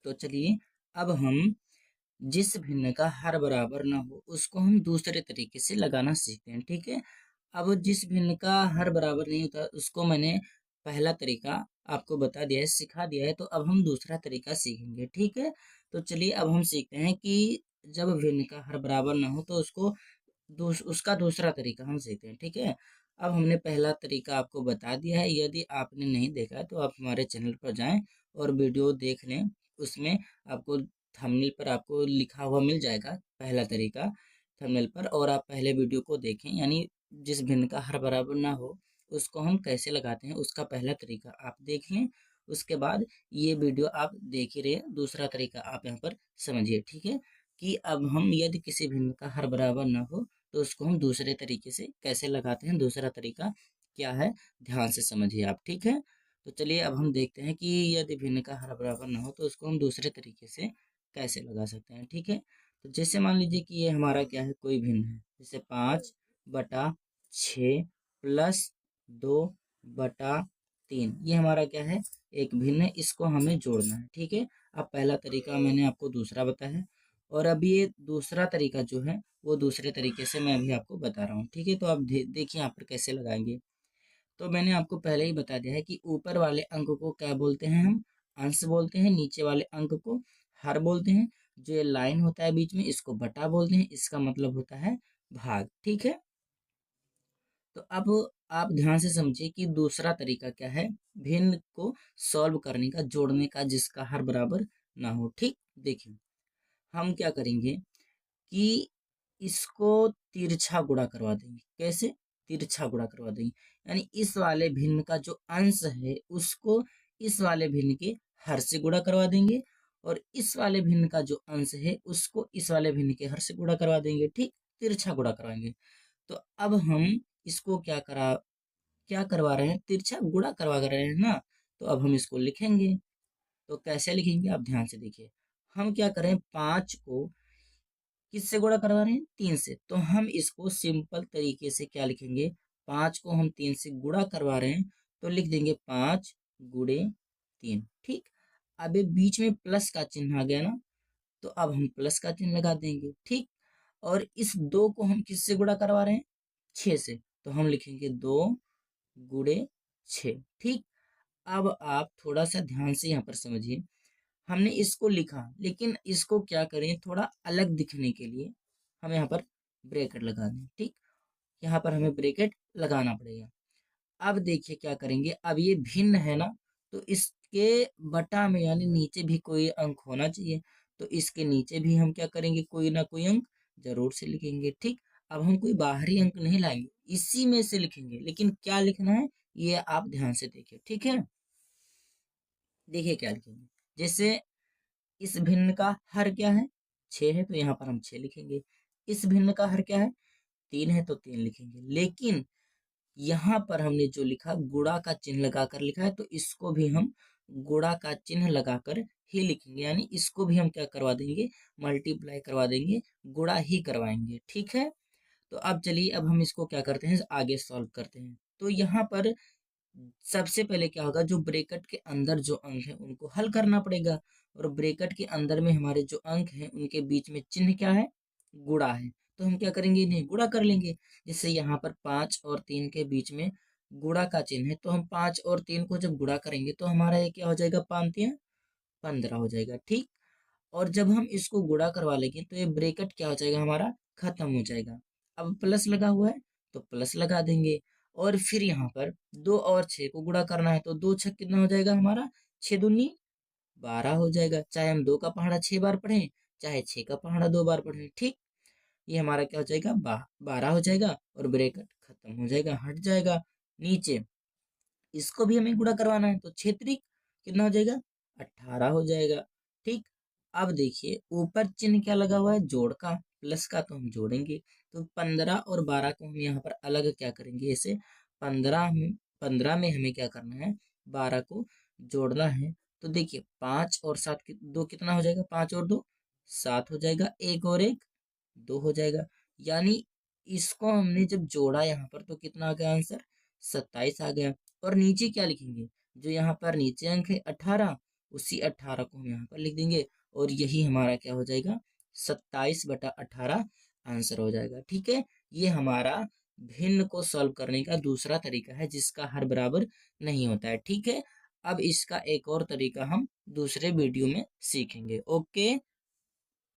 तो चलिए अब हम जिस भिन्न का हर बराबर ना हो उसको हम दूसरे तरीके से लगाना सीखते हैं। ठीक है। अब जिस भिन्न का हर बराबर नहीं होता उसको मैंने पहला तरीका आपको बता दिया है, सिखा दिया है, तो अब हम दूसरा तरीका सीखेंगे। ठीक है। तो चलिए अब हम सीखते हैं कि जब भिन्न का हर बराबर ना हो तो उसको उसका दूसरा तरीका हम सीखते हैं। ठीक है। अब हमने पहला तरीका आपको बता दिया है, यदि आपने नहीं देखा है तो आप हमारे चैनल पर जाएं और वीडियो देख लें। उसमें आपको थंबनेल पर आपको लिखा हुआ मिल जाएगा पहला तरीका थंबनेल पर, और आप पहले वीडियो को देखें, यानी जिस भिन्न का हर बराबर ना हो उसको हम कैसे लगाते हैं उसका पहला तरीका आप देख लें। उसके बाद ये वीडियो आप देख ही रहे, दूसरा तरीका आप यहाँ पर समझिए। ठीक है। कि अब हम यदि किसी भिन्न का हर बराबर ना हो तो उसको हम दूसरे तरीके से कैसे लगाते हैं, दूसरा तरीका क्या है, ध्यान से समझिए आप। ठीक है। तो चलिए अब हम देखते हैं कि यदि भिन्न का हर बराबर ना हो तो उसको हम दूसरे तरीके से कैसे लगा सकते हैं। ठीक है। तो जैसे मान लीजिए कि ये हमारा क्या है, कोई भिन्न है, जैसे 5/6 प्लस 2/3, ये हमारा क्या है, एक भिन्न है, इसको हमें जोड़ना है। ठीक है। अब पहला तरीका मैंने आपको दूसरा बताया, और अब ये दूसरा तरीका जो है वो दूसरे तरीके से मैं अभी आपको बता रहा हूँ। ठीक है। तो आप देखिए यहाँ पर कैसे लगाएंगे। तो मैंने आपको पहले ही बता दिया है कि ऊपर वाले अंक को क्या बोलते हैं, हम अंश बोलते हैं, नीचे वाले अंक को हर बोलते हैं, जो ये लाइन होता है बीच में इसको बटा बोलते हैं, इसका मतलब होता है भाग। ठीक है। तो अब आप ध्यान से समझिए कि दूसरा तरीका क्या है, भिन्न को सॉल्व करने का, जोड़ने का, जिसका हर बराबर ना हो। ठीक। देखिए हम क्या करेंगे कि इसको तिरछा गुणा करवा देंगे। कैसे? तिरछा गुणा करवा देंगे, यानी इस वाले भिन्न का जो अंश है उसको इस वाले भिन्न के हर से गुणा करवा देंगे, और इस वाले भिन्न का जो अंश है उसको इस वाले भिन्न के हर से गुणा करवा देंगे। ठीक। तिरछा गुणा करवाएंगे। तो अब हम इसको क्या करवा रहे हैं, तिरछा गुणा करवा रहे हैं ना। तो अब हम इसको लिखेंगे। तो कैसे लिखेंगे आप ध्यान से देखिए। हम क्या करें, 5 को किससे गुणा करवा रहे हैं, 3 से, तो हम इसको सिंपल तरीके से क्या लिखेंगे, 5 को हम 3 से गुणा करवा रहे हैं तो लिख देंगे 5 × 3। ठीक। अब ये बीच में प्लस का चिन्ह आ गया ना, तो अब हम प्लस का चिन्ह लगा देंगे। ठीक। और इस 2 को हम किससे गुणा करवा रहे हैं, 6 से, तो हम लिखेंगे 2 × 6। ठीक। अब आप थोड़ा सा ध्यान से यहाँ पर समझिए, हमने इसको लिखा लेकिन इसको क्या करें, थोड़ा अलग दिखने के लिए हम यहाँ पर ब्रैकेट लगा दें। ठीक। यहाँ पर हमें ब्रैकेट लगाना पड़ेगा। अब देखिए क्या करेंगे, अब ये भिन्न है ना, तो इसके बटा में यानी नीचे भी कोई अंक होना चाहिए, तो इसके नीचे भी हम क्या करेंगे, कोई ना कोई अंक जरूर से लिखेंगे। ठीक। अब हम कोई बाहरी अंक नहीं लाएंगे, इसी में से लिखेंगे, लेकिन क्या लिखना है ये आप ध्यान से देखिए। ठीक है। देखिए क्या लिखेंगे, जैसे इस भिन्न का हर क्या है, 6 है, तो यहाँ पर हम 6 लिखेंगे। इस भिन्न का हर क्या है, 3 है, तो 3 लिखेंगे। लेकिन यहाँ पर हमने जो लिखा गुणा का चिन्ह लगाकर लिखा है, तो इसको भी हम गुणा का चिन्ह लगाकर ही लिखेंगे, यानी इसको भी हम क्या करवा देंगे, मल्टीप्लाई करवा देंगे, गुणा ही करवाएंगे। ठीक है। तो अब चलिए अब हम इसको क्या करते हैं, आगे सॉल्व करते हैं। तो यहाँ पर सबसे पहले क्या होगा, जो ब्रैकेट के अंदर जो अंक है उनको हल करना पड़ेगा, और ब्रैकेट के अंदर में हमारे जो अंक हैं उनके बीच में चिन्ह क्या है, गुणा है, तो हम क्या करेंगे, इन्हें गुणा कर लेंगे। जैसे यहाँ पर 5 और 3 के बीच में गुणा का चिन्ह है, तो हम 5 और 3 को जब गुणा करेंगे तो हमारा ये क्या हो जाएगा, 5×3 = 15 हो जाएगा। ठीक। और जब हम इसको गुणा करवा लेंगे तो ये ब्रैकेट क्या हो जाएगा, हमारा खत्म हो जाएगा। अब प्लस लगा हुआ है तो प्लस लगा देंगे, और फिर यहाँ पर 2 और 6 को गुणा करना है, तो 2×6 कितना हो जाएगा हमारा, 6×2 = 12 हो जाएगा। चाहे हम 2 का पहाड़ा 6 बार पढ़ें, चाहे 6 का पहाड़ा 2 बार पढ़ें। ठीक। ये हमारा क्या हो जाएगा, 12 हो जाएगा, और ब्रैकेट खत्म हो जाएगा, हट जाएगा। नीचे इसको भी हमें गुणा करवाना है, तो 6×3 कितना हो जाएगा, 18 हो जाएगा। ठीक। अब देखिए ऊपर चिन्ह क्या लगा हुआ है, जोड़ का, प्लस का, तो हम जोड़ेंगे। तो 15 और 12 को हम यहाँ पर अलग क्या करेंगे, ऐसे 15 में हमें क्या करना है, 12 को जोड़ना है। तो देखिए 5 और 7 2 कितना हो जाएगा, 5 और 2 7 हो जाएगा, 1 और 1 2 हो जाएगा। यानी इसको हमने जब जोड़ा यहाँ पर तो कितना आ गया आंसर, 27 आ गया। और नीचे क्या लिखेंगे, जो यहाँ पर नीचे अंक है 18, उसी 18 को हम यहाँ पर लिख देंगे और यही हमारा क्या हो जाएगा, 27/18 आंसर हो जाएगा। ठीक है, ये हमारा भिन्न को सॉल्व करने का दूसरा तरीका है जिसका हर बराबर नहीं होता है। ठीक है, अब इसका एक और तरीका हम दूसरे वीडियो में सीखेंगे। ओके।